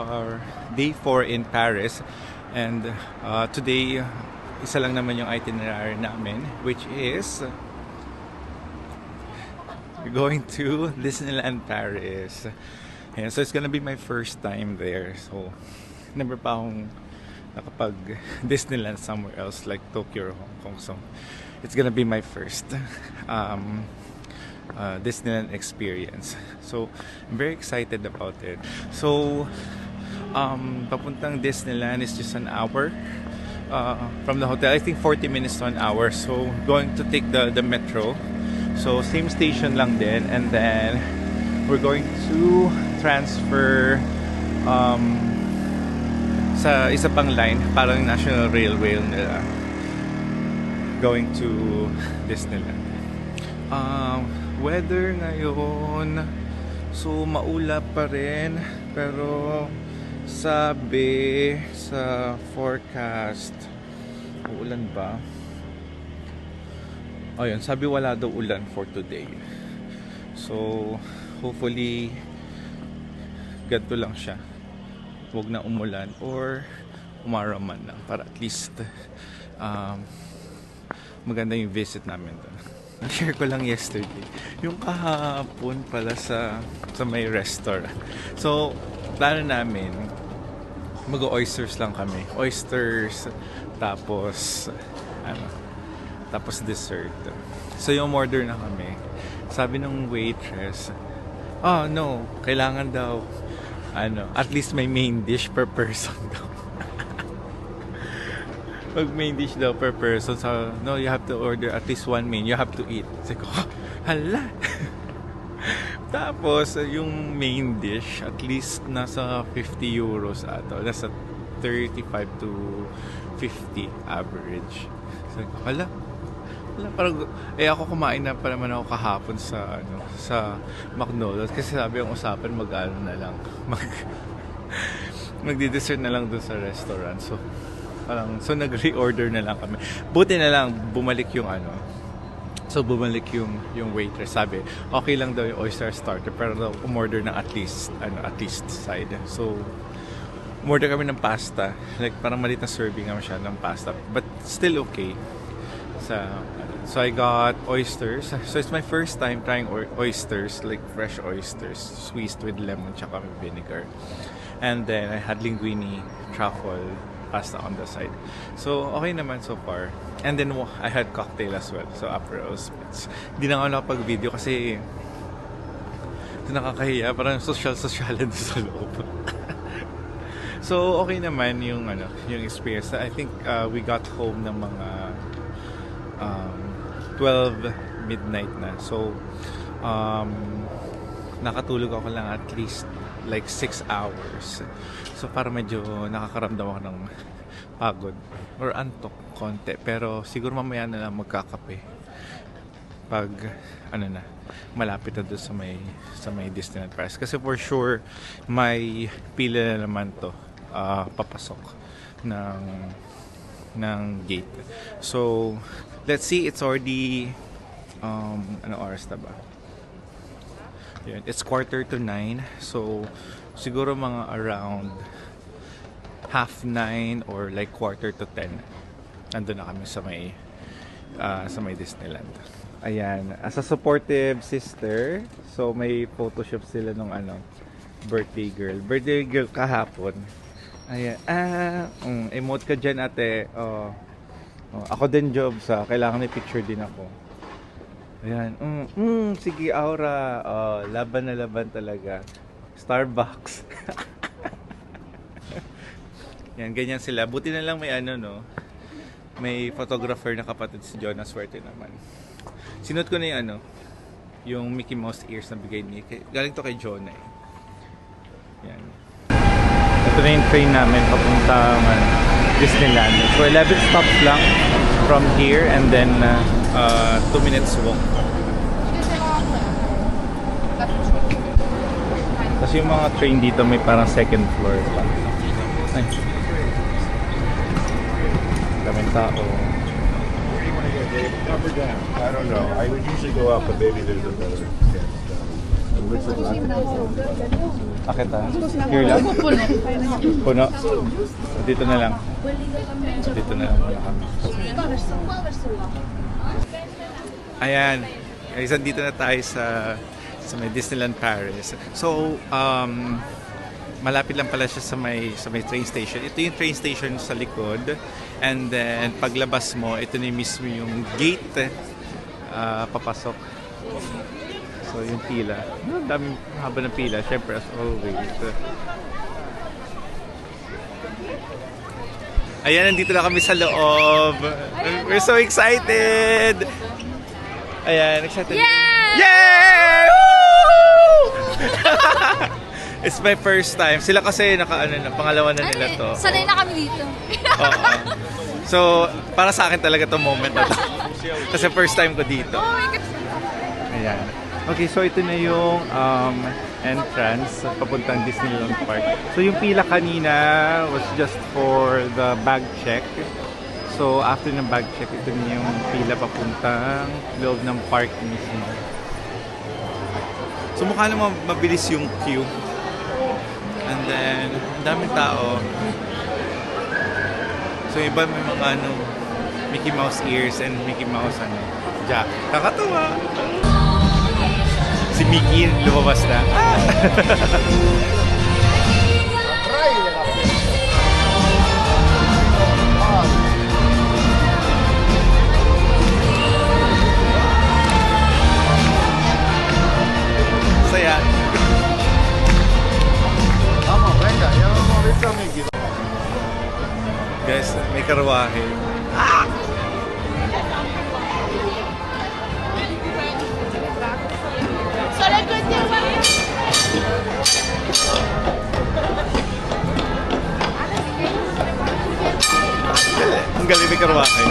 our day 4 in Paris. And today, isa lang naman yung itinerary namin, which is we're going to Disneyland Paris. And so it's gonna be my first time there. So never pa akong nakapag Disneyland somewhere else like Tokyo or Hong Kong. So it's gonna be my first Disneyland experience. So I'm very excited about it. So papuntang Disneyland is just an hour from the hotel. I think 40 minutes to an hour. So going to take the metro. So same station lang din, and then we're going to transfer sa isa pang line, parang National Railway nila, going to Disneyland. Weather ngayon, so maulap pa rin, pero sabi sa forecast, uulan ba? Oh, yun, sabi wala daw ulan for today. So hopefully ganito lang siya, huwag na umulan or umaraman lang, para at least maganda yung visit namin doon. Na-share ko lang yesterday yung kahapon pala sa may restaurant. So plano namin mag-oysters lang kami, oysters, tapos tapos dessert. So yung order na kami, sabi ng waitress, oh no, kailangan daw at least may main dish per person daw. Pag main dish daw per person, so no, you have to order at least one main, you have to eat. Sabi ko, hala. Tapos yung main dish at least nasa 50 euros ato, nasa 35 to 50 average. Sabi ko, hala, parang ako kumain na pa naman ako kahapon sa McDonald's, kasi sabi yung usapan na lang magdi-dessert na lang doon sa restaurant. So parang nag-reorder na lang kami. Buti na lang bumalik yung bumalik yung waitress. Sabi okay lang daw yung oyster starter, pero daw umorder ng at least side. So umorder kami ng pasta, like parang maliit na serving naman siya ng pasta, but still okay. So I got oysters. So it's my first time trying oysters, like fresh oysters, squeezed with lemon tsaka vinegar. And then I had linguine, truffle, pasta on the side. So okay naman so far. And then I had cocktail as well. So Aperol Spritz. Hindi na ako nakapag-video kasi nakakahiya. Parang social-socialan sa loob. So okay naman yung experience. I think we got home ng mga 12 midnight na. So nakatulog ako lang at least like 6 hours. So para medyo nakakaramdam ako ng pagod or antok konti. Pero siguro mamaya na lang magkakape pag malapit na doon sa may Disneyland Paris. Kasi for sure may pila na naman to papasok ng gate. So let's see, it's already ano oras na ba? Yan, it's 8:45. So siguro mga around 8:30 or like 8:45 nandun na kami sa may Disneyland. Ayan, as a supportive sister, so may photoshoot sila nung birthday girl kahapon. Ayan, emote ka dyan ate. Ako din job kailangan may picture din ako. Ayan, sige Aura, laban na laban talaga. Starbucks. Yan, ganyan sila. Buti na lang may may photographer na kapatid si Jonah, swerte naman. Sinuot ko na yung Mickey Mouse ears na bigay niya. Galing to kay Jonah eh. Yan. Ito na yung train namin papuntang Disneyland. So 11 stops lang from here, and then 2 minutes walk. Kasi yung mga train dito may parang second floor pa. Ay. Daming tao. Up or down? I don't know. I would usually go up, but maybe there's a better chance down. Akit ah. Here lang? Puno. Dito na lang. Dito na lang muna kami. Ayan. Guys, dito na tayo sa may Disneyland Paris. So, malapit lang pala siya sa may train station. Ito yung train station sa likod. And then, paglabas mo, ito na mismo yung gate papasok. So, yung pila. Ang daming haba ng pila. Siyempre, as always. Ayan, nandito na kami sa loob. We're so excited! Ayan, excited. Yeah! Yay! Woo! It's my first time. Sila kasi pangalawa na nila to. Sanay na kami dito. Oo. So, para sa akin talaga to moment na to. Kasi first time ko dito. Oh my God. Ayan. Okay, so ito na yung entrance papuntang Disneyland Park. So yung pila kanina was just for the bag check. So after ng bag check, ito na yung pila papuntang loob ng park mismo. So mukha naman mabilis yung queue. And then, ang daming tao. So iba may mga Mickey Mouse ears and Mickey Mouse jacket. Kakatuwa! Si Mickey lumabas na. Saya. Guys, may karwahe. Ang galing may karwahe.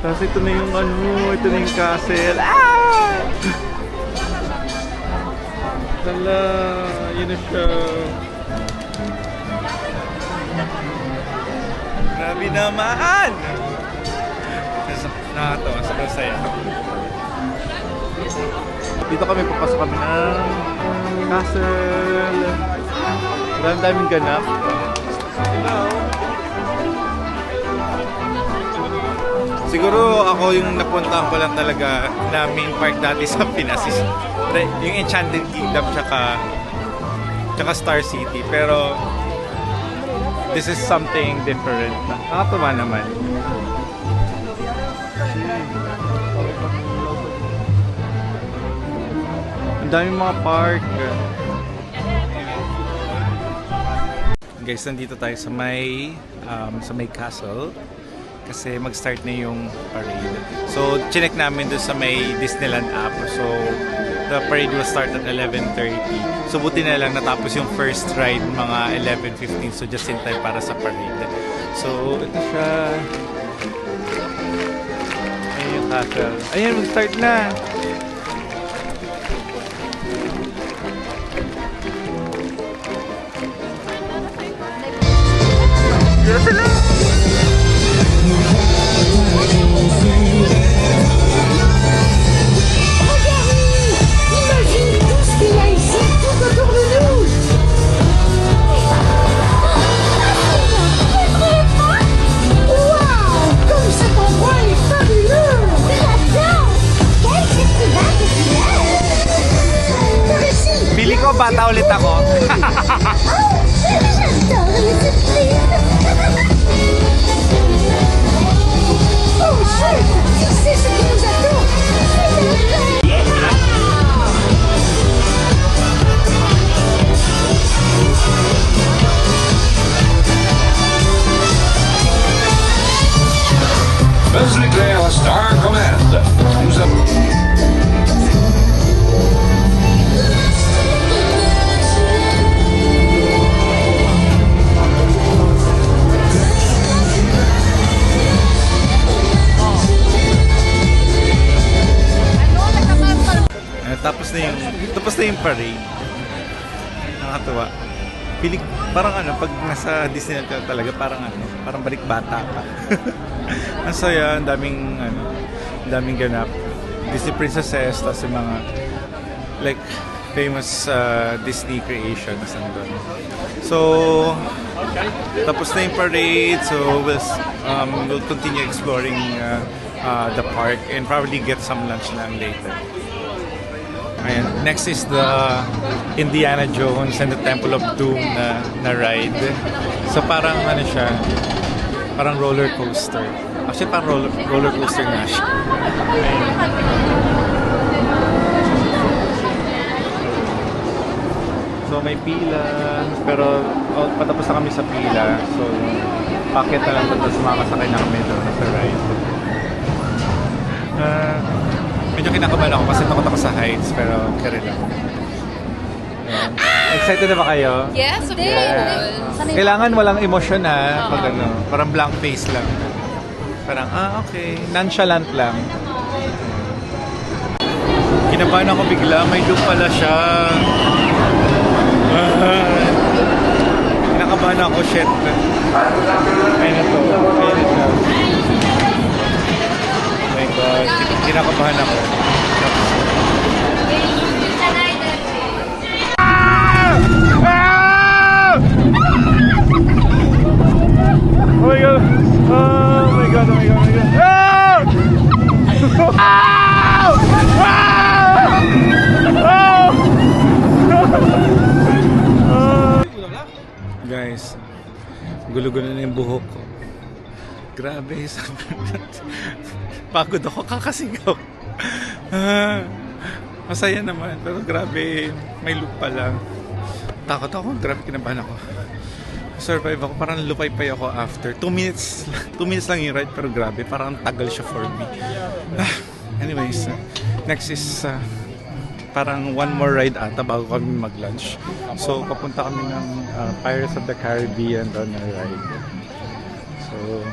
Tapos ito na yung ito na yung castle. Ah! Tala, yun na siya. Grabe naman! Nakakatawa, sobrang saya. Dito kami, papasok kami ng castle. Daming ganap. Siguro ako yung napuntahan ko lang talaga na main park dati sa Pinas is yung Enchanted Kingdom tsaka Star City. Pero this is something different. Nakakatuwa naman. Ang daming mga park. Guys, nandito tayo sa may castle kasi mag-start na yung parade. So, chinek namin doon sa may Disneyland app. So, the parade will start at 11:30. So, buti na lang natapos yung first ride mga 11:15. So, just in time para sa parade. So, ito siya. Ayan yung castle. Ayan, mag-start na. Pili ko, bata ulit ako. Buzz l'éclair, Star Command. Nous avons... Tapos na yung parade. nakakatuwa. Feeling, parang pag nasa Disneyland ka talaga, parang balik bata pa. Ang saya, ang daming ganap. Disney princesses, tapos yung mga, like, famous Disney creations nandun. So, tapos na yung parade, so we'll continue exploring the park and probably get some lunch lang later. Ayan. Next is the Indiana Jones and the Temple of Doom na ride. So parang siya, parang roller coaster. Actually parang roller coaster nga siya. Ayan. So may pila, pero patapos na kami sa pila. So packet na lang tapos makakasakay na kami doon sa ride. Medyo kinakabahan ako kasi takot ako sa heights, pero carry lang. Ayan. Excited na ba kayo? Yes, of Yeah. course. Kailangan walang emosyon ha, pag parang blank face lang. Parang, okay, nonchalant lang. Kinabahan ako bigla, may loop pala siya. Kinakabahan ako, shit. Ayun na to, ayun na to. Oh my God, kinakabahan ako. Oh my God! Oh my God! Oh my God! Oh my God! Ah! Ah! Guys, gulo-gulo na yung buhok ko. Grabe, pagod ako kakasigaw. Masaya naman, pero grabe, may loop pa lang. Takot ako, grabe kinabahan ako. Survive ako, parang lupay-pay ako after 2 minutes. 2 minutes lang yung ride, pero grabe, parang tagal siya for me. Anyways, next is parang one more ride ata bago kami mag-lunch. So, papunta kami ng Pirates of the Caribbean doon na ride. So,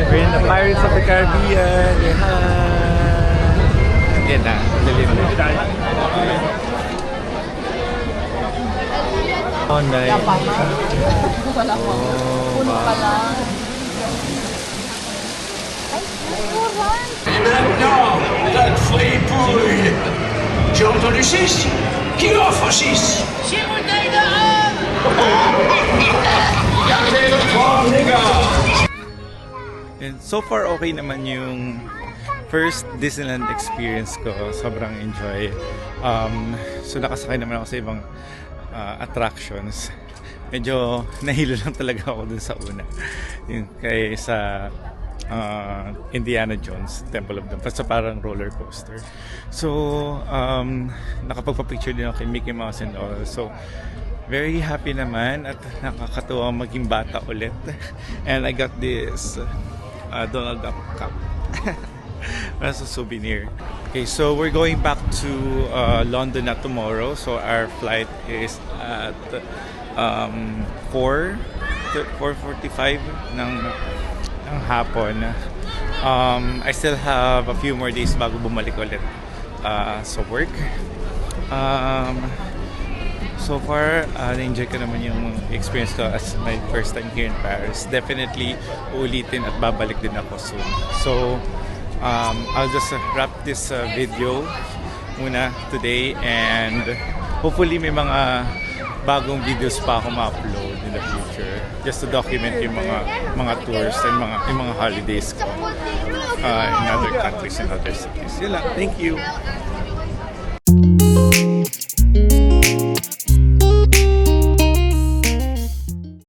we're in the Pirates of the Caribbean. Yan na, dilim na. Oh, nice. Wala ko. Puno pa lang. Maintenant, dat Fleetwood. J'ai entendu 6. Qui offre 6? J'ai bouteille de rhum! Gardez le fort, les gars. And so far, okay naman yung first Disneyland experience ko. Sobrang enjoy. So nakasakay naman ako sa ibang attractions. Medyo nahilo lang talaga ako dun sa una. Yung kay sa Indiana Jones, Temple of Doom. Basta parang roller coaster. So, nakapagpa-picture din ako kay Mickey Mouse and all. So, very happy naman at nakakatuwa maging bata ulit. And I got this Donald Duck cup. As a souvenir. Okay, so we're going back to London na tomorrow. So our flight is at 4:45 ng hapon. I still have a few more days bago bumalik ulit sa work. So far, na-enjoy ko naman yung experience ko as my first time here in Paris. Definitely ulitin at babalik din ako soon. So, I'll just wrap this video muna today and hopefully may mga bagong videos pa ako ma-upload in the future just to document yung mga tours and yung mga holidays ko in other countries and other cities. Yun lang. Thank you!